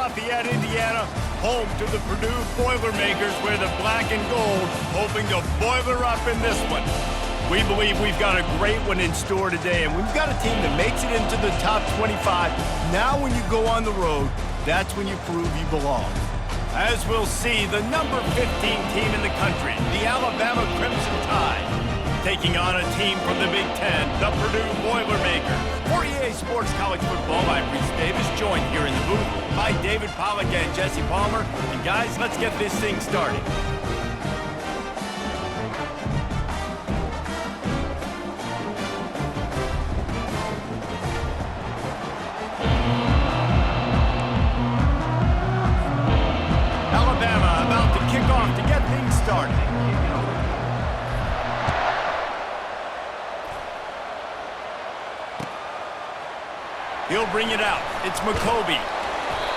Lafayette, Indiana, home to the Purdue Boilermakers, where the black and gold hoping to boiler up in this one. We believe we've got a great one in store today, and we've got a team that makes it into the top 25. Now when you go on the road, that's when you prove you belong. As we'll see, the number 15 team in the country, the Alabama Crimson Tide, taking on a team from the Big Ten, the Purdue Boilermakers. For EA Sports College Football, I'm Reese Davis, joined here in the booth by David Pollack and Jesse Palmer. And guys, let's get this thing started. Alabama about to kick off to get things started. He'll bring it out. It's McCoby.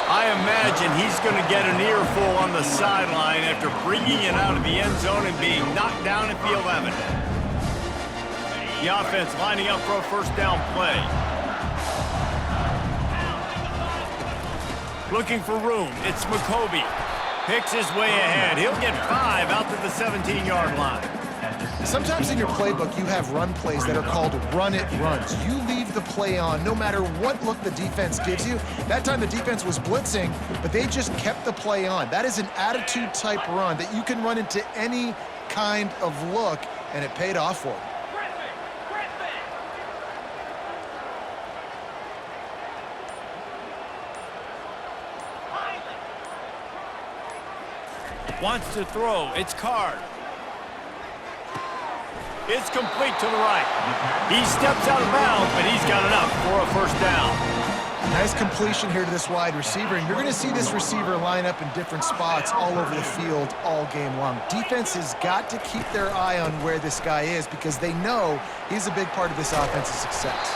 I imagine he's going to get an earful on the sideline after bringing it out of the end zone and being knocked down at the 11. The offense lining up for a first down play. Looking for room. It's McCoby. Picks his way ahead. He'll get 5 out to the 17-yard line. Sometimes in your playbook, you have run plays that are called run-it runs. You leave the play on no matter what look the defense gives you. That time the defense was blitzing, but they just kept the play on. That is an attitude-type run that you can run into any kind of look, and it paid off for them. Wants to throw. It's Card. It's complete to the right. He steps out of bounds, but he's got enough for a first down. Nice completion here to this wide receiver, and you're going to see this receiver line up in different spots all over the field all game long. Defense has got to keep their eye on where this guy is because they know he's a big part of this offense's success.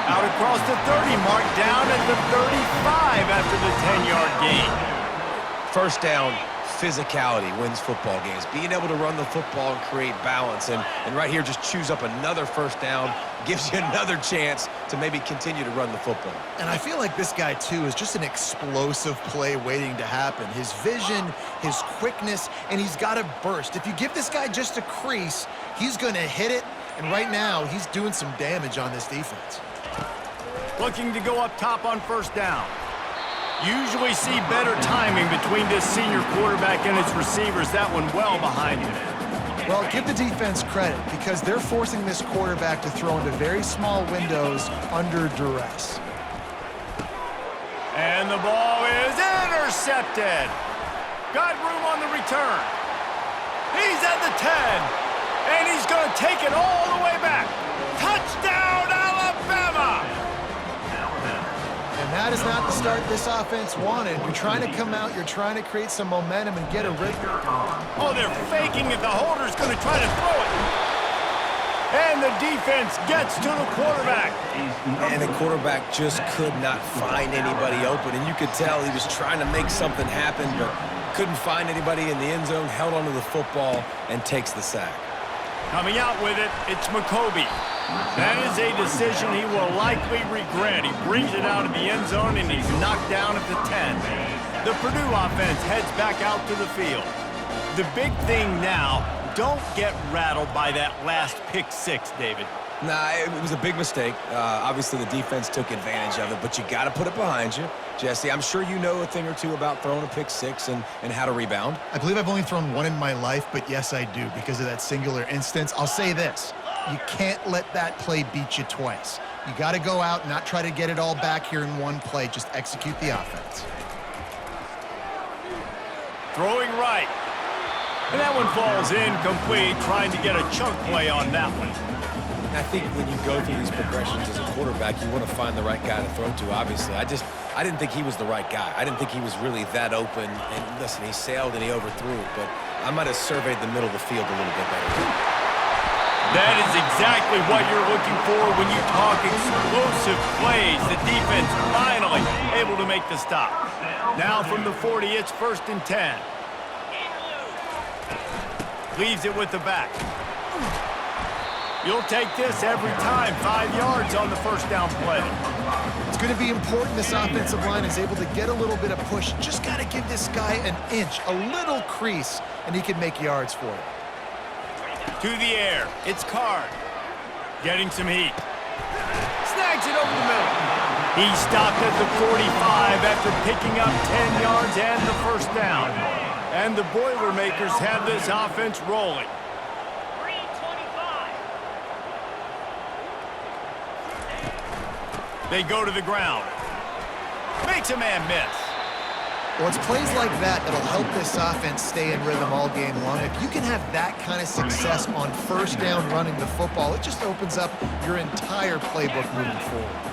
Out across the 30, mark down at the 35 after the 10-yard gain. First down. Physicality wins football games. Being able to run the football and create balance. And right here, just choose up another first down, gives you another chance to maybe continue to run the football. And I feel like this guy, too, is just an explosive play waiting to happen. His vision, his quickness, and he's got a burst. If you give this guy just a crease, he's going to hit it. And right now, he's doing some damage on this defense. Looking to go up top on first down. Usually see better timing between this senior quarterback and his receivers. That one well behind him. Well, give the defense credit because they're forcing this quarterback to throw into very small windows under duress. And the ball is intercepted. Got room on the return. He's at the 10, and he's going to take it all the way back. Touchdown, Alabama! And that is not the start this offense wanted. You're trying to come out, you're trying to create some momentum and get a rhythm. Oh, they're faking it. The holder's going to try to throw it. And the defense gets to the quarterback. And the quarterback just could not find anybody open. And you could tell he was trying to make something happen, but couldn't find anybody in the end zone, held onto the football, and takes the sack. Coming out with it, it's McCoby. That is a decision he will likely regret. He brings it out of the end zone, and he's knocked down at the 10. The Purdue offense heads back out to the field. The big thing now, don't get rattled by that last pick six, David. Nah, it was a big mistake. Obviously, the defense took advantage of it, but you got to put it behind you. Jesse, I'm sure you know a thing or two about throwing a pick six and how to rebound. I believe I've only thrown one in my life, but yes, I do because of that singular instance. I'll say this. You can't let that play beat you twice. You got to go out and not try to get it all back here in one play. Just execute the offense. Throwing right. And that one falls incomplete, trying to get a chunk play on that one. I think when you go through these progressions as a quarterback, you want to find the right guy to throw to, obviously. I didn't think he was the right guy. I didn't think he was really that open. And listen, he sailed and he overthrew, but I might have surveyed the middle of the field a little bit better. That is exactly what you're looking for when you talk explosive plays. The defense finally able to make the stop. Now from the 40, it's 1st and 10. Leaves it with the back. You'll take this every time. 5 yards on the first down play. going to be important this offensive line is able to get a little bit of push. Just got to give this guy an inch, a little crease, and he can make yards for it. To the air. It's Card. Getting some heat. Snags it over the middle. He stopped at the 45 after picking up 10 yards and the first down. And the Boilermakers have this offense rolling. They go to the ground. Makes a man miss. Well, it's plays like that that'll help this offense stay in rhythm all game long. If you can have that kind of success on first down running the football, it just opens up your entire playbook moving forward.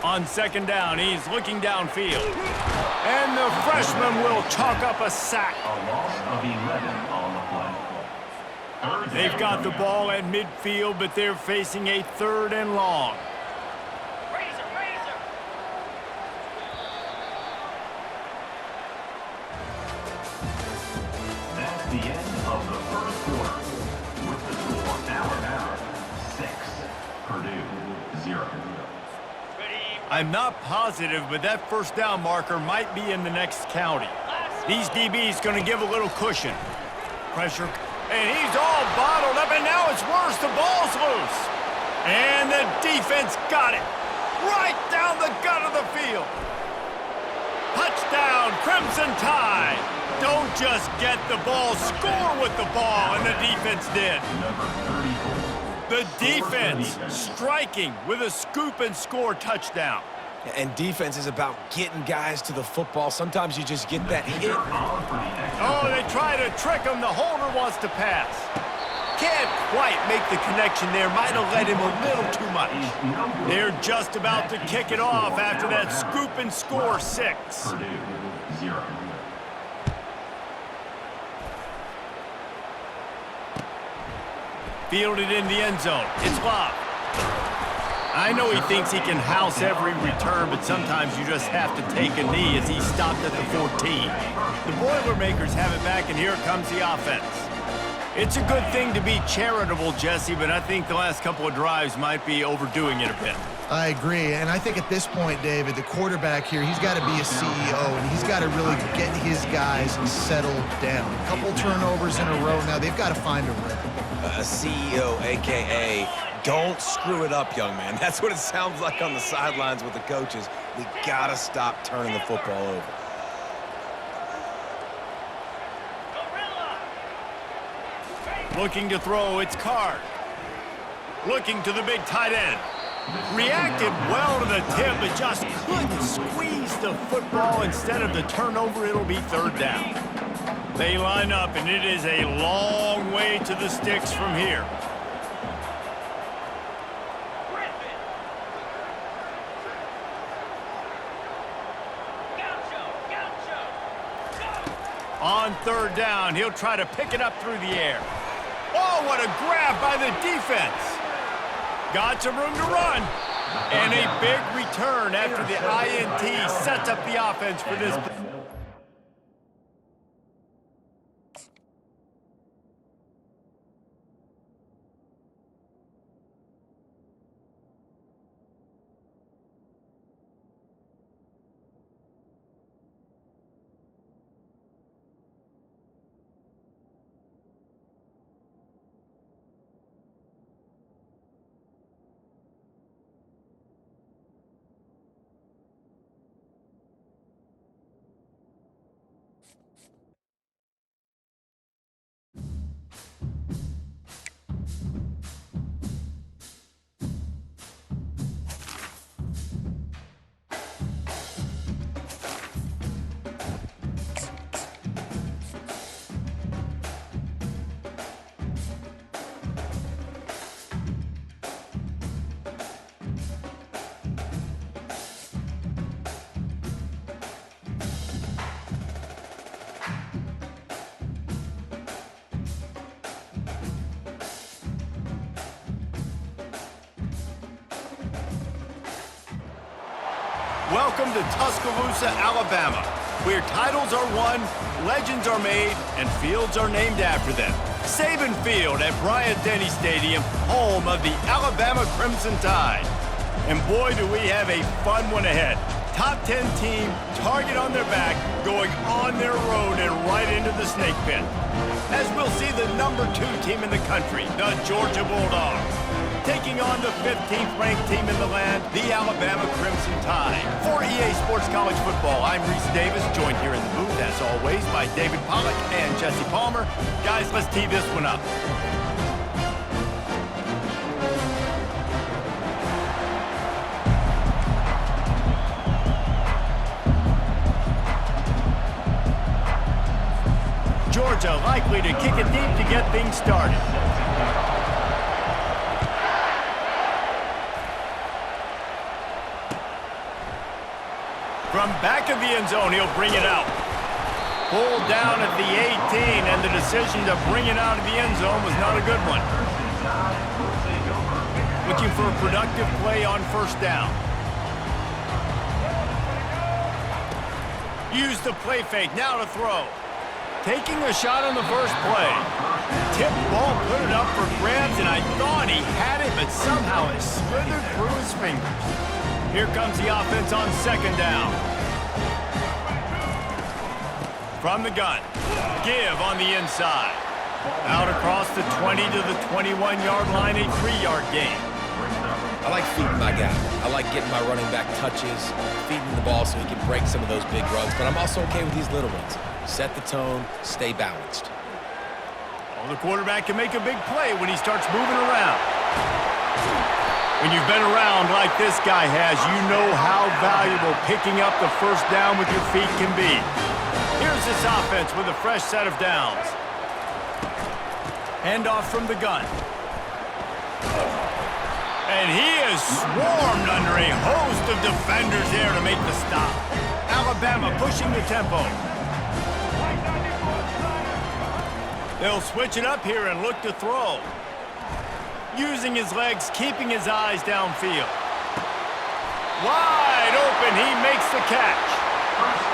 On second down, he's looking downfield. And the freshman will chalk up a sack. A loss of 11 on the play. They've got the ball at midfield, but they're facing a third and long. That's the end of the first quarter. With the score Alabama 6, Purdue 0. I'm not positive, but that first down marker might be in the next county. These DBs going to give a little cushion. Pressure, and he's all bottled up, and now it's worse. The ball's loose. And the defense got it. Right down the gut of the field. Touchdown, Crimson Tide. Don't just get the ball, score with the ball, and the defense did. Number 34. The defense striking with a scoop and score touchdown. And defense is about getting guys to the football. Sometimes you just get that hit. Oh, they try to trick him. The holder wants to pass. Can't quite make the connection there. Might have led him a little too much. They're just about to kick it off after that scoop and score 6. Purdue 0. Fielded in the end zone. It's Love. I know he thinks he can house every return, but sometimes you just have to take a knee as he stopped at the 14. The Boilermakers have it back, and here comes the offense. It's a good thing to be charitable, Jesse, but I think the last couple of drives might be overdoing it a bit. I agree, and I think at this point, David, the quarterback here, he's got to be a CEO, and he's got to really get his guys settled down. A couple turnovers in a row now. They've got to find a rhythm. A CEO, a.k.a. don't screw it up, young man. That's what it sounds like on the sidelines with the coaches. We got to stop turning the football over. Looking to throw, it's Card. Looking to the big tight end. Reacted well to the tip, but just couldn't squeeze the football. Instead of the turnover, it'll be third down. They line up, and it is a long way to the sticks from here. On third down, he'll try to pick it up through the air. Oh, what a grab by the defense. Got some room to run. And a big return after the INT sets up the offense for this. Welcome to Tuscaloosa, Alabama, where titles are won, legends are made, and fields are named after them. Saban Field at Bryant-Denny Stadium, home of the Alabama Crimson Tide. And boy, do we have a fun one ahead. Top 10 team, target on their back, going on their road and right into the snake pit. As we'll see the number 2 team in the country, the Georgia Bulldogs, taking on the 15th ranked team in the land, the Alabama Crimson Tide. For EA Sports College Football, I'm Reese Davis, joined here in the booth, as always, by David Pollack and Jesse Palmer. Guys, let's tee this one up. Georgia likely to kick it deep to get things started. From back of the end zone, he'll bring it out. Pulled down at the 18, and the decision to bring it out of the end zone was not a good one. Looking for a productive play on first down. Use the play fake, now to throw. Taking a shot on the first play. Tip ball, put it up for grabs, and I thought he had it, but somehow it slithered through his fingers. Here comes the offense on second down. From the gun. Give on the inside. Out across the 20 to the 21-yard line, a 3-yard gain. I like feeding my guy. I like getting my running back touches, feeding the ball so he can break some of those big runs, but I'm also okay with these little ones. Set the tone, stay balanced. Well, the quarterback can make a big play when he starts moving around. When you've been around like this guy has, you know how valuable picking up the first down with your feet can be. Here's this offense with a fresh set of downs. Handoff from the gun. And he is swarmed under a host of defenders there to make the stop. Alabama pushing the tempo. They'll switch it up here and look to throw. Using his legs, keeping his eyes downfield. Wide open, he makes the catch.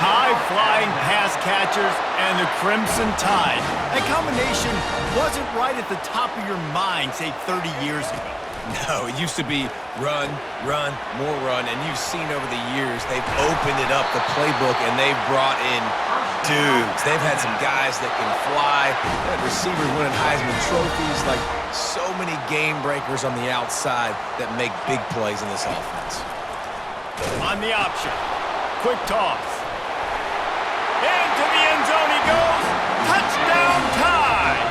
High-flying pass catchers and the Crimson Tide. That combination wasn't right at the top of your mind, say, 30 years ago. No, it used to be run, run, more run, and you've seen over the years they've opened it up, the playbook, and they've brought in dudes. They've had some guys that can fly, they've had receivers winning Heisman trophies, like so many game breakers on the outside that make big plays in this offense. On the option, quick toss. Into the end zone he goes, touchdown Tide!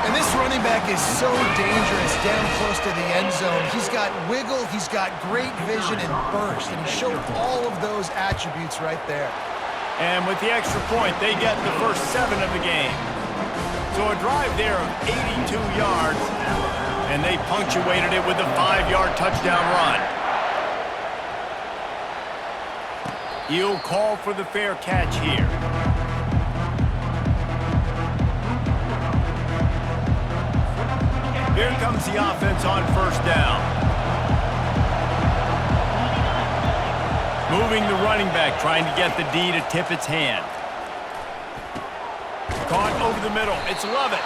And this running back is so dangerous down close to the end zone. He's got wiggle, he's got great vision and burst, and he showed all of those attributes right there. And with the extra point, they get the first 7 of the game. So a drive there of 82 yards, and they punctuated it with a 5-yard touchdown run. He'll call for the fair catch here. Here comes the offense on first down. Moving the running back, trying to get the D to tip its hand. Caught over the middle. It's Lovett.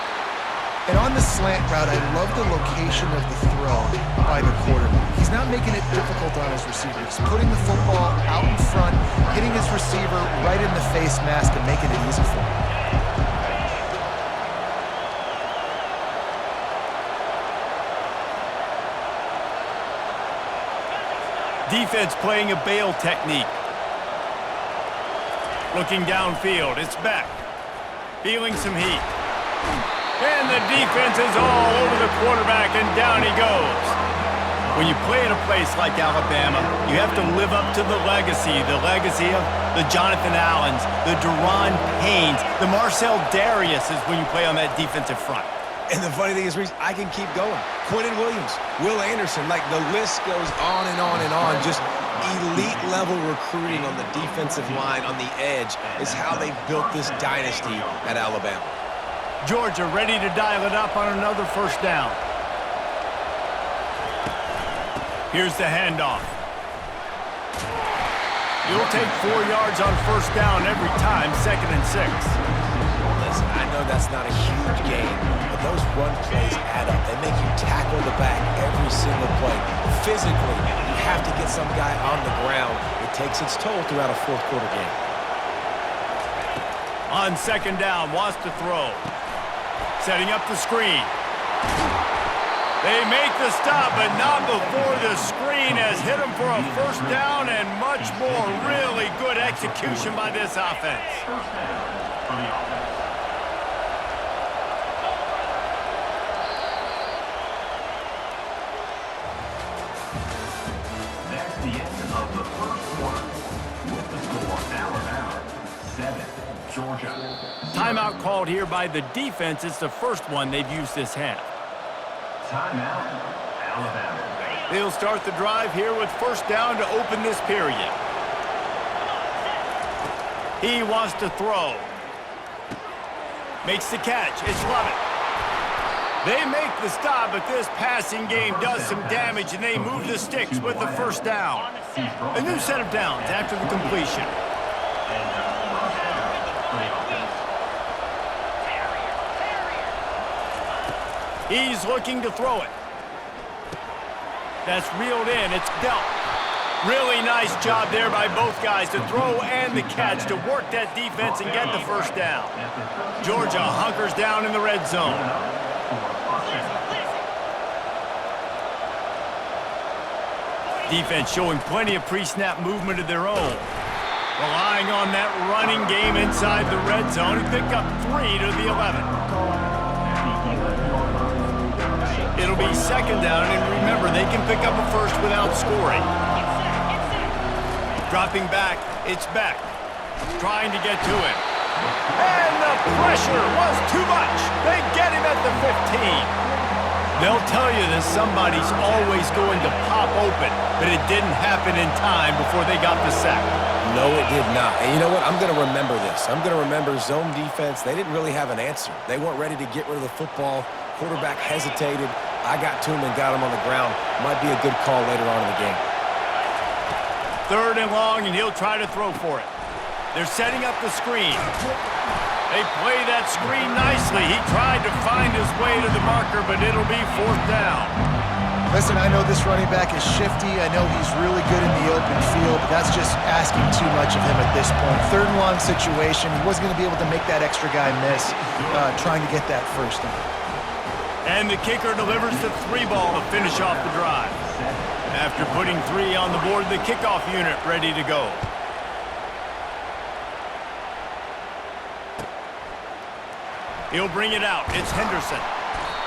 And on the slant route, I love the location of the throw by the quarterback. He's not making it difficult on his receiver. He's putting the football out in front, hitting his receiver right in the face mask and making it easy for him. Defense playing a bail technique. Looking downfield, it's Beck. Feeling some heat. And the defense is all over the quarterback, and down he goes. When you play at a place like Alabama, you have to live up to the legacy of the Jonathan Allens, the Daron Paynes, the Marcel Dariuses when you play on that defensive front. And the funny thing is, Reese, I can keep going. Quentin Williams, Will Anderson, like the list goes on and on and on. Just elite level recruiting on the defensive line, on the edge, is how they built this dynasty at Alabama. Georgia ready to dial it up on another first down. Here's the handoff. You'll take 4 yards on first down every time, 2nd and 6. Listen, I know that's not a huge gain, but those run plays add up. They make you tackle the back every single play. Physically, you have to get some guy on the ground. It takes its toll throughout a fourth quarter game. On 2nd down, wants to throw. Setting up the screen. They make the stop, but not before the screen has hit them for a first down and much more. Really good execution by this offense. First down for the offense. That's the end of the first quarter. With the score, Alabama 7, Georgia 0. Timeout called here by the defense. It's the first one they've used this half. Timeout, Alabama. They'll start the drive here with first down to open this period. He wants to throw. Makes the catch. It's Lovett. They make the stop, but this passing game does some damage, and they move the sticks with the first down. A new set of downs after the completion. He's looking to throw it. That's reeled in. It's dealt. Really nice job there by both guys to throw and the catch to work that defense and get the first down. Georgia hunkers down in the red zone. Defense showing plenty of pre-snap movement of their own. Relying on that running game inside the red zone and pick up 3 to the 11. It'll be 2nd down, and remember, they can pick up a first without scoring. Dropping back, it's Beck. Trying to get to it. And the pressure was too much. They get him at the 15. They'll tell you that somebody's always going to pop open, but it didn't happen in time before they got the sack. No, it did not. And you know what? I'm going to remember this. I'm going to remember zone defense. They didn't really have an answer. They weren't ready to get rid of the football. Quarterback hesitated. I got to him and got him on the ground. Might be a good call later on in the game. 3rd and long, and he'll try to throw for it. They're setting up the screen. They play that screen nicely. He tried to find his way to the marker, but it'll be 4th down. Listen, I know this running back is shifty. I know he's really good in the open field, but that's just asking too much of him at this point. 3rd and long situation. He wasn't going to be able to make that extra guy miss, trying to get that first down. And the kicker delivers the 3 ball to finish off the drive. After putting 3 on the board, the kickoff unit ready to go. He'll bring it out. It's Henderson.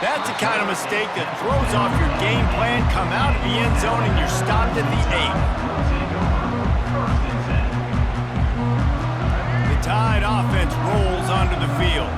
That's the kind of mistake that throws off your game plan. Come out of the end zone and you're stopped at the 8. The Tide offense rolls onto the field.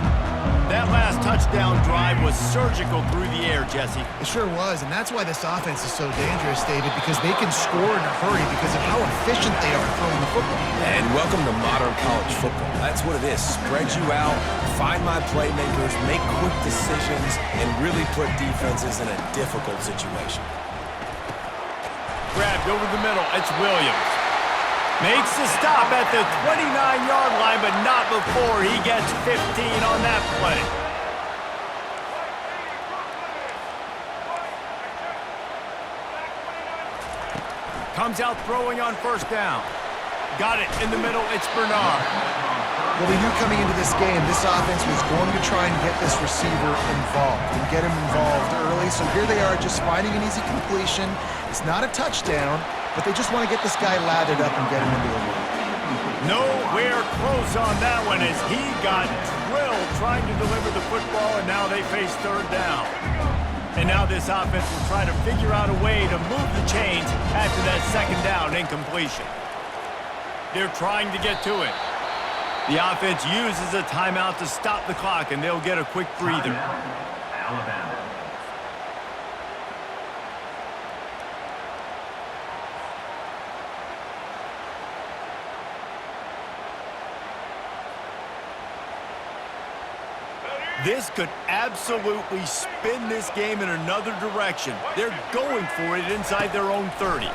That last touchdown drive was surgical through the air, Jesse. It sure was, and that's why this offense is so dangerous, David, because they can score in a hurry because of how efficient they are throwing the football. And welcome to modern college football. That's what it is. Spread you out, find my playmakers, make quick decisions, and really put defenses in a difficult situation. Grabbed over the middle. It's Williams. Makes the stop at the 29-yard line, but not before he gets 15 on that play. Comes out throwing on first down. Got it in the middle. It's Bernard. Well, we knew coming into this game, this offense was going to try and get this receiver involved and get him involved early. So here they are just finding an easy completion. It's not a touchdown, but they just want to get this guy lathered up and get him into a run. Nowhere close on that one as he got drilled trying to deliver the football, and now they face 3rd down. And now this offense will try to figure out a way to move the chains after that 2nd down incompletion. They're trying to get to it. The offense uses a timeout to stop the clock, and they'll get a quick breather. Alabama. This could absolutely spin this game in another direction. They're going for it inside their own 30.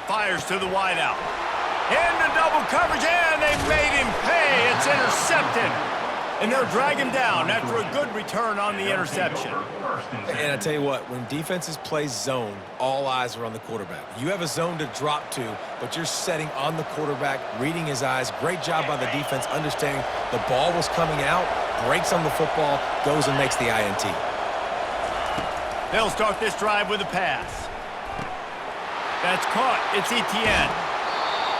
fires to the wideout. Into double coverage, and they made him pay. It's intercepted. And they'll drag him down after a good return on the interception. And I tell you what, when defenses play zone, all eyes are on the quarterback. You have a zone to drop to, but you're setting on the quarterback, reading his eyes. Great job by the defense, understanding the ball was coming out, breaks on the football, goes and makes the INT. They'll start this drive with a pass. That's caught. It's Etienne.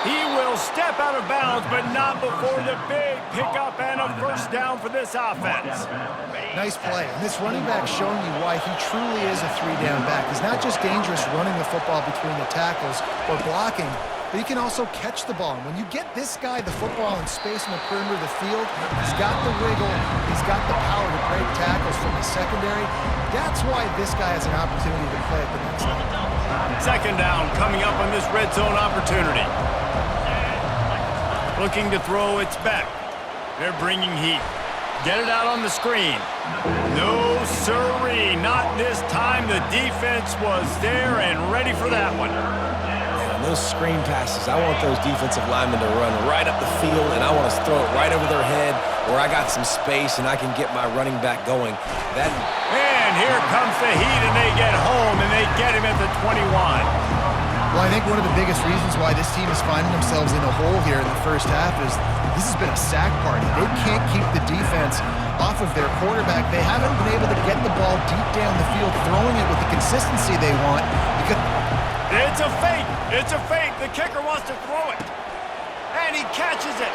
He will step out of bounds, but not before the big pickup and a first down for this offense. Nice play. And this running back showing you why he truly is a three-down back. He's not just dangerous running the football between the tackles or blocking, but he can also catch the ball. And when you get this guy the football in space in the perimeter of the field, he's got the wiggle, he's got the power to break tackles from the secondary. That's why this guy has an opportunity to play at the next level. Second down coming up on this red zone opportunity. Looking to throw, it's Beck. They're bringing heat. Get it out on the screen. No siree, not this time. The defense was there and ready for that one. And those screen passes, I want those defensive linemen to run right up the field, and I want to throw it right over their head where I got some space and I can get my running back going. And here comes the heat, and they get home, and they get him at the 21. Well, I think one of the biggest reasons why this team is finding themselves in a hole here in the first half is this has been a sack party. They can't keep the defense off of their quarterback. They haven't been able to get the ball deep down the field, throwing it with the consistency they want. Because it's a fake. It's a fake. The kicker wants to throw it. And he catches it.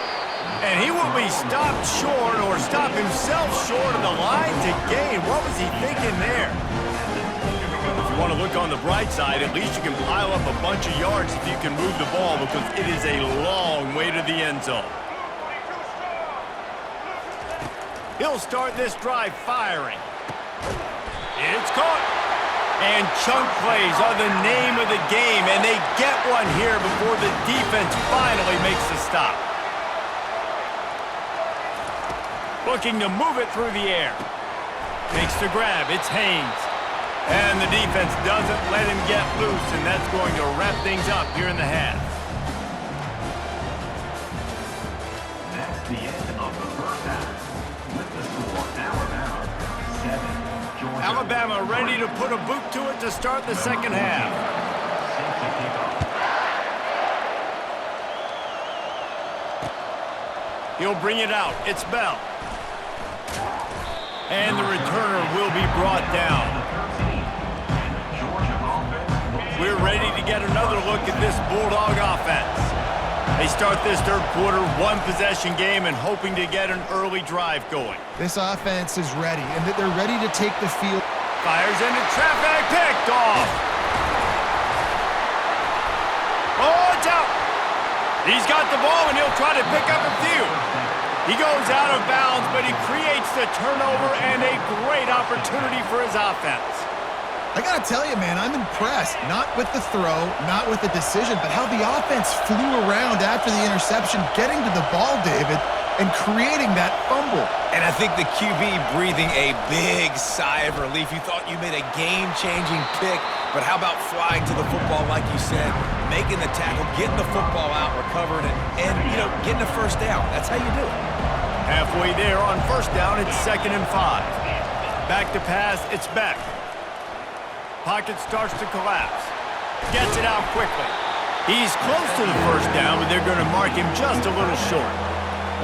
And he will be stopped short or stop himself short of the line to gain. What was he thinking there? If you want to look on the bright side, at least you can pile up a bunch of yards if you can move the ball, because it is a long way to the end zone. He'll start this drive firing. It's caught. And chunk plays are the name of the game, and they get one here before the defense finally makes the stop. Looking to move it through the air. Makes the grab. It's Haynes. And the defense doesn't let him get loose, and that's going to wrap things up here in the half. That's the end of the first half. With the score, Alabama 7, Georgia. Alabama ready to put a boot to it to start the second half. He'll bring it out. It's Bell. And the returner will be brought down. We're ready to get another look at this Bulldog offense. They start this third quarter, one-possession game, and hoping to get an early drive going. this offense is ready, and that they're ready to take the field. Fires into traffic, picked off. Oh, it's out. He's got the ball, and he'll try to pick up a few. He goes out of bounds, but he creates the turnover and a great opportunity for his offense. I gotta tell you, man, I'm impressed. Not with the throw, not with the decision, but how the offense flew around after the interception, getting to the ball, David, and creating that fumble. And I think the QB breathing a big sigh of relief. You thought you made a game-changing pick, but how about flying to the football, like you said, making the tackle, getting the football out, recovering it, and, you know, getting a first down. That's how you do it. Halfway there on first down, it's 2nd and 5. Back to pass, it's Beck. Pocket starts to collapse. Gets it out quickly. He's close to the first down, but they're going to mark him just a little short.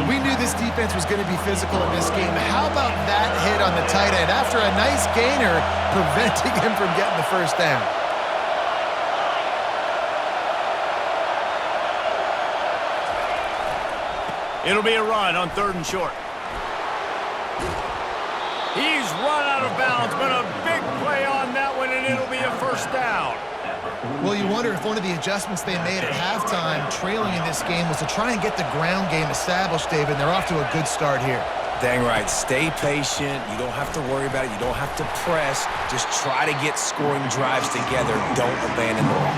We knew this defense was going to be physical in this game. How about that hit on the tight end after a nice gainer preventing him from getting the first down? It'll be a run on 3rd and short. He's run out of bounds, but a big play on that one, and it'll be a first down. Well, you wonder if one of the adjustments they made at halftime, trailing in this game, was to try and get the ground game established, David, and they're off to a good start here. Dang right. Stay patient. You don't have to worry about it. You don't have to press. Just try to get scoring drives together. Don't abandon the run.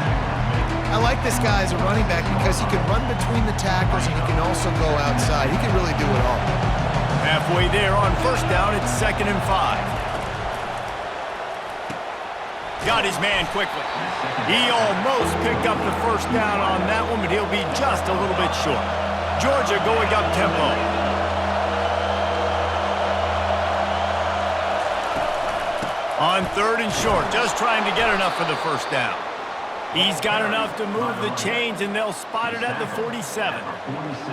I like this guy as a running back because he can run between the tackles and he can also go outside. He can really do it all. Halfway there on first down, it's 2nd and 5. Got his man quickly. He almost picked up the first down on that one, but he'll be just a little bit short. Georgia going up tempo. On 3rd and short, just trying to get enough for the first down. He's got enough to move the chains, and they'll spot it at the 47.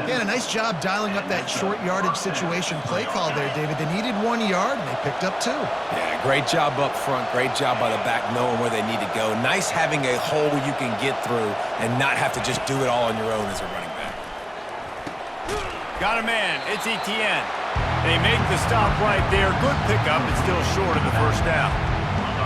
Yeah, a nice job dialing up that short yardage situation play call there, David. They needed 1 yard, and they picked up 2. Yeah, great job up front. Great job by the back knowing where they need to go. Nice having a hole you can get through and not have to just do it all on your own as a running back. Got a man. It's Etienne. They make the stop right there. Good pickup. It's still short of the first down.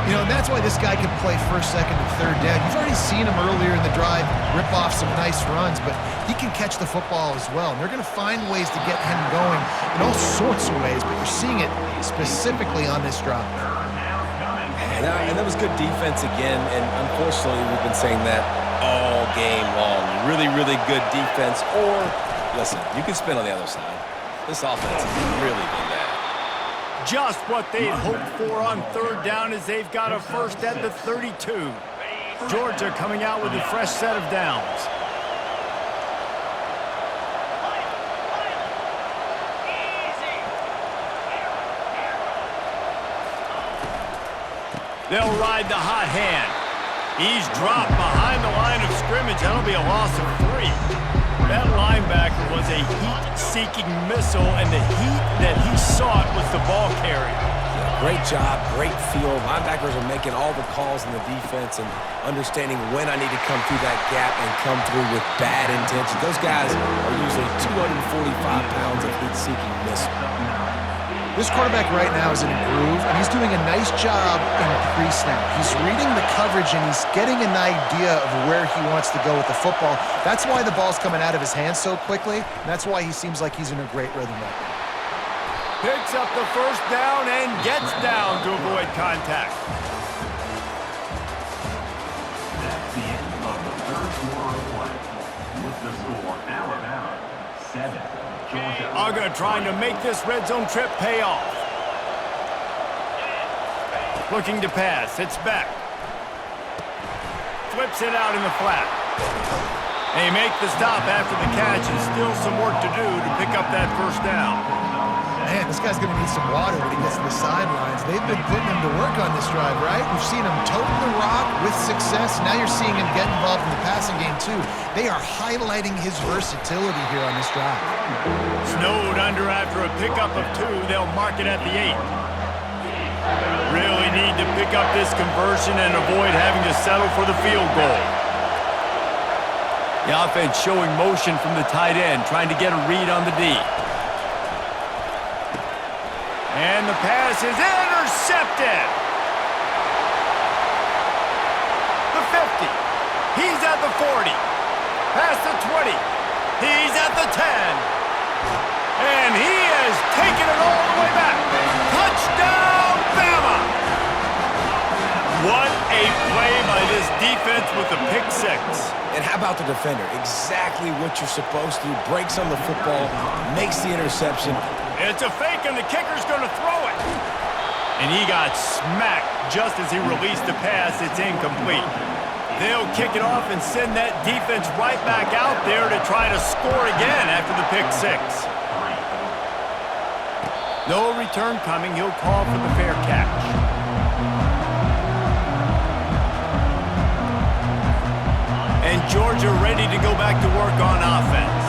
You know, that's why this guy can play 1st, 2nd, and 3rd down. You've already seen him earlier in the drive rip off some nice runs, but he can catch the football as well. And they're going to find ways to get him going in all sorts of ways, but you're seeing it specifically on this drive. And that was good defense again, and unfortunately we've been saying that all game long. Really, really good defense, or, listen, you can spin on the other side. This offense has really been bad. Just what they'd hoped for on 3rd down as they've got a first at the 32. Georgia coming out with a fresh set of downs. They'll ride the hot hand. He's dropped behind the line of scrimmage. That'll be a loss of 3. That linebacker was a heat-seeking missile, and the heat that he sought was the ball carrier. Great job, great feel. Linebackers are making all the calls in the defense and understanding when I need to come through that gap and come through with bad intentions. Those guys are usually 245 pounds of heat-seeking missile. This quarterback right now is in a groove, and he's doing a nice job in pre-snap. He's reading the coverage, and he's getting an idea of where he wants to go with the football. That's why the ball's coming out of his hands so quickly, and that's why he seems like he's in a great rhythm right now. Picks up the first down and gets down to avoid contact. That's the end of the 3rd quarter of play. With the score, Alabama 7. Uga trying to make this red zone trip pay off. Looking to pass. It's back. Flips it out in the flat. They make the stop after the catch, and still some work to do to pick up that first down. Man, this guy's going to need some water when he gets to the sidelines. They've been putting him to work on this drive, right? We've seen him toting the rock with success. Now you're seeing him get involved in the passing game, too. They are highlighting his versatility here on this drive. Snowed under after a pickup of 2. They'll mark it at the 8. Really need to pick up this conversion and avoid having to settle for the field goal. The offense showing motion from the tight end, trying to get a read on the D. And the pass is intercepted. The 50. He's at the 40. Past the 20. He's at the 10. And he has taken it all the way back. Touchdown, Bama! What a play by this defense with the pick 6. And how about the defender? Exactly what you're supposed to do. Breaks on the football, makes the interception. It's a fake, and the kicker's going to throw it. And he got smacked just as he released the pass. It's incomplete. They'll kick it off and send that defense right back out there to try to score again after the pick 6. No return coming. He'll call for the fair catch. And Georgia ready to go back to work on offense.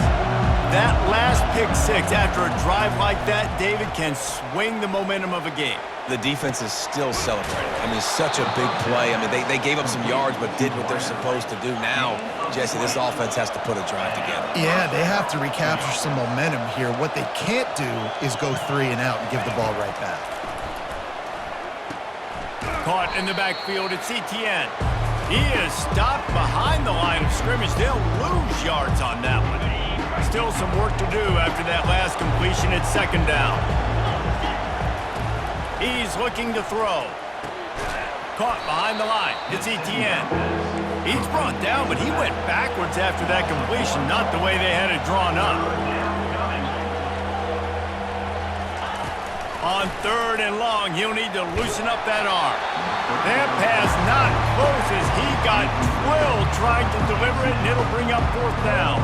That last pick 6 after a drive like that, David, can swing the momentum of a game. The defense is still celebrating. I mean, such a big play. I mean, they gave up some yards but did what they're supposed to do. Now, Jesse, this offense has to put a drive together. Yeah, they have to recapture some momentum here. What they can't do is go 3 and out and give the ball right back. Caught in the backfield, it's Etienne. He is stopped behind the line of scrimmage. They'll lose yards on that one. Still some work to do after that last completion at 2nd down. He's looking to throw. Caught behind the line. It's Etienne. He's brought down, but he went backwards after that completion, not the way they had it drawn up. On 3rd and long, he'll need to loosen up that arm. That pass not close as he got twilled trying to deliver it, and it'll bring up 4th down.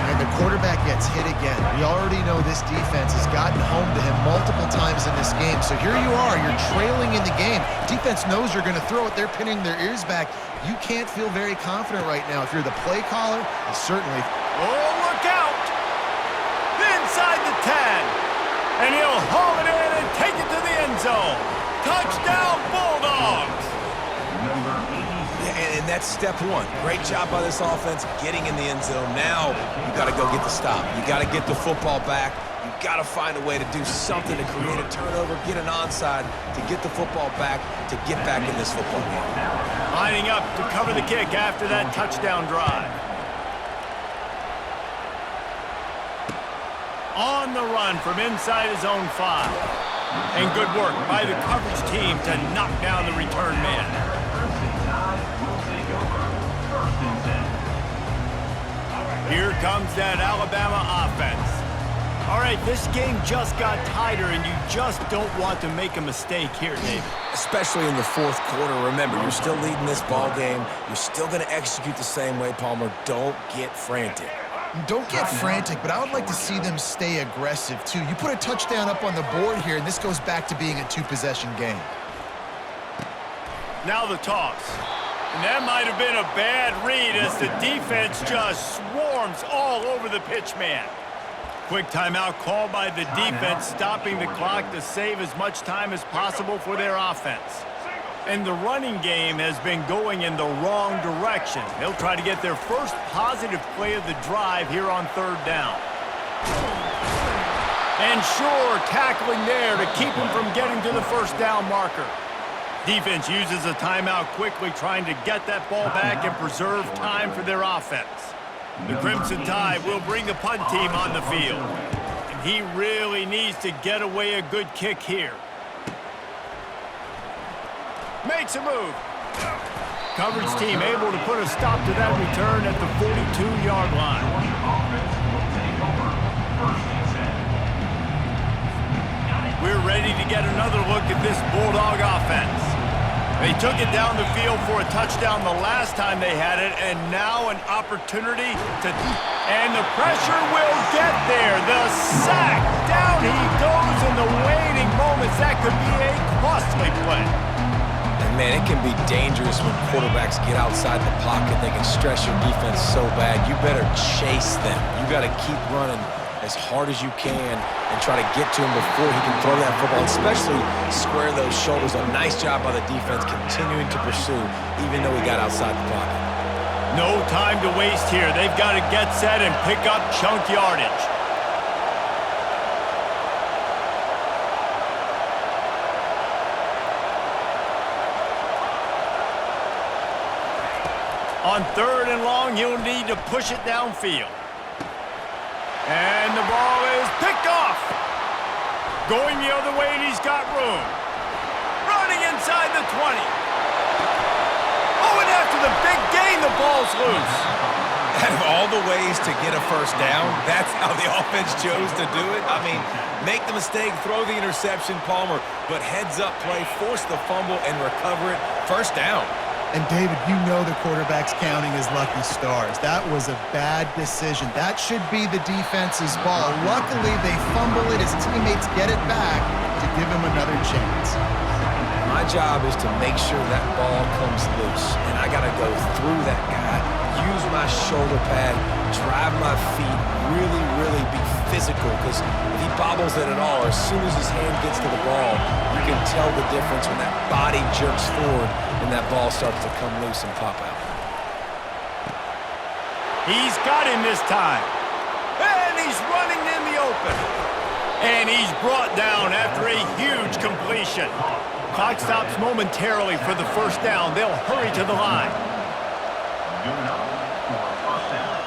And the quarterback gets hit again. We already know this defense has gotten home to him multiple times in this game. So here you are, you're trailing in the game. Defense knows you're going to throw it. They're pinning their ears back. You can't feel very confident right now. If you're the play caller, and certainly. Oh, look out! Inside the 10. And he'll haul it in and take it to the end zone. Touchdown, Bulldogs! And that's step one. Great job by this offense getting in the end zone. Now you got to go get the stop. You got to get the football back. You got to find a way to do something to create a turnover, get an onside, to get the football back, to get back in this football game. Lining up to cover the kick after that touchdown drive. On the run from inside his own 5. And good work by the coverage team to knock down the return man. Here comes that Alabama offense. All right, this game just got tighter, and you just don't want to make a mistake here, David. Especially in the 4th quarter. Remember, you're still leading this ball game. You're still going to execute the same way, Palmer. Don't get frantic. Don't get frantic, but I would like to see them stay aggressive, too. You put a touchdown up on the board here, and this goes back to being a 2-possession game. Now the toss. And that might have been a bad read as the defense just swarms all over the pitch man. Quick timeout called by the defense, stopping the clock to save as much time as possible for their offense. And the running game has been going in the wrong direction. They'll try to get their first positive play of the drive here on 3rd down. And sure, tackling there to keep him from getting to the 1st down marker. Defense uses a timeout quickly, trying to get that ball back and preserve time for their offense. The Crimson Tide will bring the punt team on the field. And he really needs to get away a good kick here. Makes a move. Coverage team able to put a stop to that return at the 42-yard line. We're ready to get another look at this Bulldog offense. They took it down the field for a touchdown the last time they had it, and now an opportunity to... And the pressure will get there. The sack. Down he goes in the waning moments. That could be a costly play. And man, it can be dangerous when quarterbacks get outside the pocket. They can stress your defense so bad. You better chase them. You got to keep running as hard as you can and try to get to him before he can throw that football, especially square those shoulders. A nice job by the defense continuing to pursue, even though he got outside the pocket. No time to waste here. They've got to get set and pick up chunk yardage. On 3rd and long, he'll need to push it downfield. And the ball is picked off. Going the other way, and he's got room. Running inside the 20. Oh, and after the big gain, the ball's loose. Out of all the ways to get a 1st down, that's how the offense chose to do it. I mean, make the mistake, throw the interception, Palmer, but heads-up play, force the fumble, and recover it. 1st down. And, David, you know the quarterback's counting his lucky stars. That was a bad decision. That should be the defense's ball. Luckily, they fumble it. His teammates get it back to give him another chance. My job is to make sure that ball comes loose, and I got to go through that guy, use my shoulder pad, drive my feet, really be physical, because if he bobbles it at all, as soon as his hand gets to the ball, you can tell the difference when that body jerks forward and that ball starts to come loose and pop out. He's got him this time. And he's running in the open. And he's brought down after a huge completion. Clock stops momentarily for the 1st down. They'll hurry to the line. Good enough for a 1st down.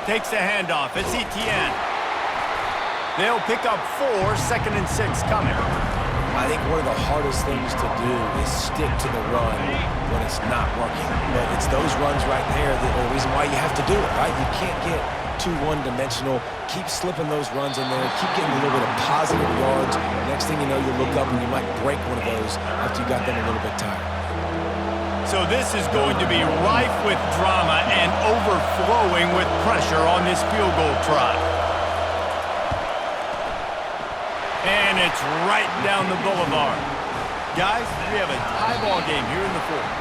Takes the handoff. It's Etienne. They'll pick up 4, 2nd and 6 coming. I think one of the hardest things to do is stick to the run when it's not working. But it's those runs right there that are the reason why you have to do it, right? You can't get too one-dimensional. Keep slipping those runs in there. Keep getting a little bit of positive yards. Next thing you know, you look up and you might break one of those after you got them a little bit tired. So this is going to be rife with drama and overflowing with pressure on this field goal try. And it's right down the boulevard. Guys, we have a tie ball game here in the fourth.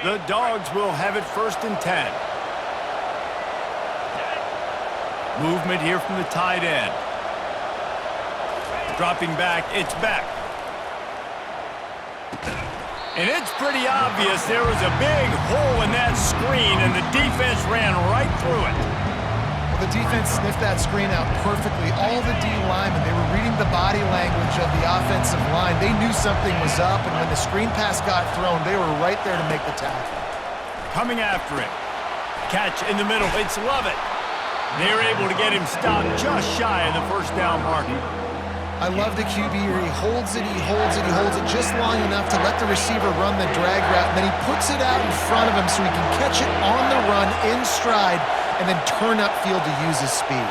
The Dogs will have it 1st and 10. Movement here from the tight end. Dropping back, it's back. And it's pretty obvious there was a big hole in that screen, and the defense ran right through it. Well, the defense sniffed that screen out perfectly. All the D linemen, they were reading the body language of the offensive line. They knew something was up, and when the screen pass got thrown, they were right there to make the tackle. Coming after him. Catch in the middle. It's Lovett. They're able to get him stopped just shy of the 1st down marker. I love the QB here. He holds it, he holds it, he holds it just long enough to let the receiver run the drag route, and then he puts it out in front of him so he can catch it on the run in stride and then turn upfield to use his speed.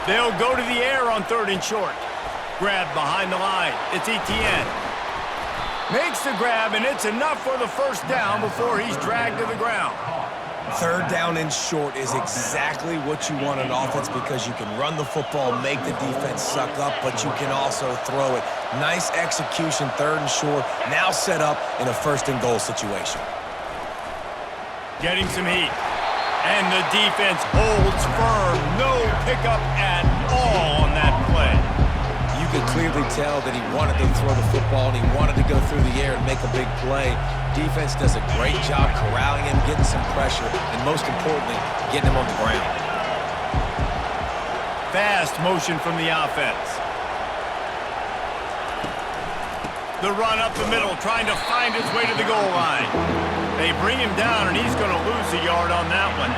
They'll go to the air on 3rd and short. Grab behind the line. It's Etienne. Makes the grab, and it's enough for the 1st down before he's dragged to the ground. 3rd down and short is exactly what you want on offense because you can run the football, make the defense suck up, but you can also throw it. Nice execution, 3rd and short, now set up in a 1st and goal situation. Getting some heat. And the defense holds firm. No pickup at all on that play. You could clearly tell that he wanted to throw the football and he wanted to go through the air and make a big play. Defense does a great job corralling him, getting some pressure, and most importantly, getting him on the ground. Fast motion from the offense. The run up the middle, trying to find his way to the goal line. They bring him down, and he's going to lose a yard on that one.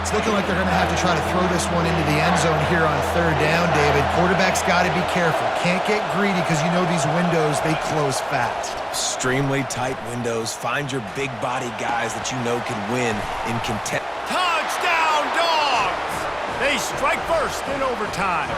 It's looking like they're going to have to try to throw this one into the end zone here on 3rd down, David. Quarterback's got to be careful. Can't get greedy because you know these windows, they close fast. Extremely tight windows. Find your big body guys that you know can win in content. Touchdown, Dogs! They strike first in overtime.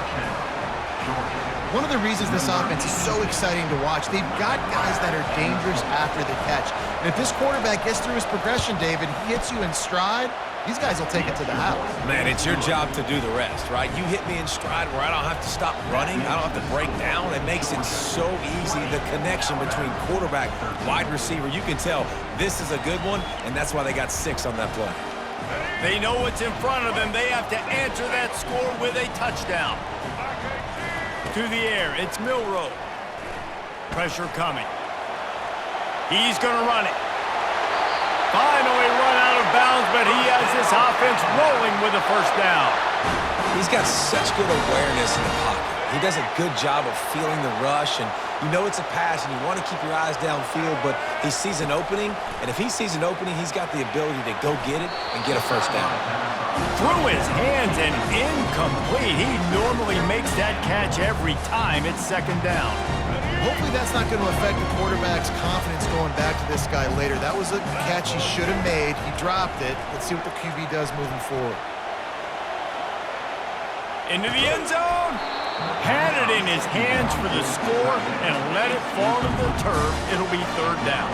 One of the reasons this offense is so exciting to watch, they've got guys that are dangerous after the catch. And if this quarterback gets through his progression, David, he hits you in stride, these guys will take it to the house. Man, it's your job to do the rest, right? You hit me in stride where I don't have to stop running. I don't have to break down. It makes it so easy, the connection between quarterback and wide receiver. You can tell this is a good one, and that's why they got 6 on that play. They know what's in front of them. They have to answer that score with a touchdown. To the air, it's Milroe. Pressure coming. He's going to run it. Finally run out of bounds, but he has this offense rolling with a 1st down. He's got such good awareness in the pocket. He does a good job of feeling the rush, and you know it's a pass, and you want to keep your eyes downfield, but he sees an opening, and if he sees an opening, he's got the ability to go get it and get a 1st down. Through his hands and incomplete. He normally makes that catch every time it's 2nd down. Hopefully that's not going to affect the quarterback's confidence going back to this guy later. That was a catch he should have made. He dropped it. Let's see what the QB does moving forward. Into the end zone. Had it in his hands for the score and let it fall to the turf. It'll be 3rd down.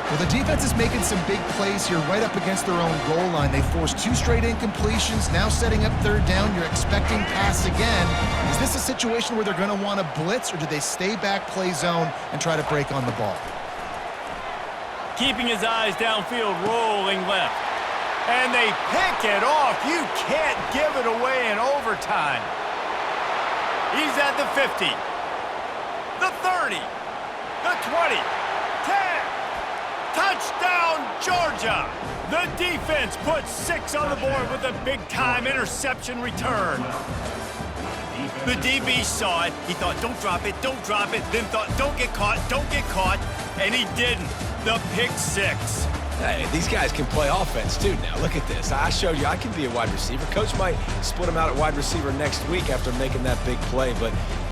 Well, the defense is making some big plays here right up against their own goal line. They forced 2 straight incompletions, now setting up 3rd down. You're expecting pass again. Is this a situation where they're going to want to blitz, or do they stay back, play zone, and try to break on the ball? Keeping his eyes downfield, rolling left. And they pick it off. You can't give it away in overtime. He's at the 50, the 30, the 20, 10. Touchdown, Georgia! The defense puts 6 on the board with a big-time interception return. The DB saw it. He thought, don't drop it, then thought, don't get caught, and he didn't. The pick six. Hey, these guys can play offense too now. Look at this. I showed you I can be a wide receiver. Coach might split him out at wide receiver next week after making that big play, but